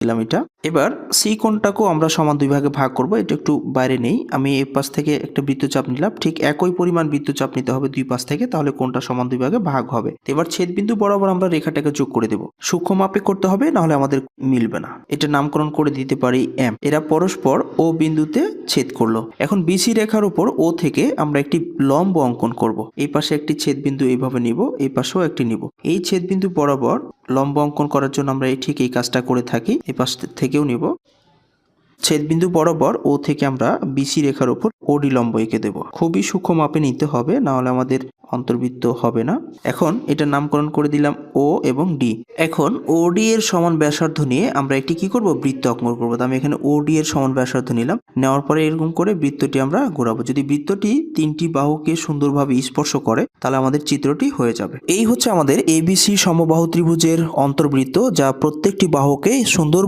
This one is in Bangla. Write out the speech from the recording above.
দিলাম এটা। এবার সি কোণটাকেও আমরা সমান দুই ভাগে ভাগ করব। এটা একটু বাইরে নেই, আমি এই পাশ থেকে একটা বৃত্তচাপ নিলাম, ঠিক একই পরিমাণ বৃত্তচাপ নিতে হবে দুই পাশ থেকে, তাহলে কোণটা সমান দুই ভাগে ভাগ হবে। এবার ছেদবিন্দু বরাবর আমরা রেখাটাকে যোগ করে দেব। সূক্ষ্ম মাপে করতে হবে, নাহলে আমাদের মিলবে না। এটা নামকরণ করে দিতে পারি এম। এরা পরস্পর ও বিন্দুতে ছেদ করলো। এখন বিসি রেখার উপর ও থেকে আমরা একটি লম্ব অঙ্কন করব। এই পাশে একটি ছেদবিন্দু এইভাবে নিব, এই পাশেও একটি নিব। এই ছেদবিন্দু বরাবর লম্ব অঙ্কন করার জন্য আমরা ঠিক এই কাজটা করে থাকি। এই পাশ থেকেও নিব। ছেদবিন্দু বরাবর ও থেকে আমরা বিসি রেখার উপর ওডি লম্ব এঁকে দেব। খুবই সূক্ষ্ম মাপে নিতে হবে, না হলে আমাদের অন্তর্বৃত্ত হবে না। এখন এটা নামকরণ করে দিলাম ও এবং ডি। এখন ওডি এর সমান ব্যাসার্ধ নিয়ে আমরা একটি কি করব, বৃত্ত অঙ্কন করবো। তো আমি এখানে ওডি এর সমান ব্যাসার্ধ নিলাম, নেওয়ার পরে এরকম করে বৃত্তটি আমরা ঘোরাবো। যদি বৃত্তটি তিনটি বাহুকে সুন্দরভাবে স্পর্শ করে, তাহলে আমাদের চিত্রটি হয়ে যাবে। এই হচ্ছে আমাদের এবিসি সমবাহু ত্রিভুজের অন্তর্বৃত্ত, যা প্রত্যেকটি বাহুকে সুন্দর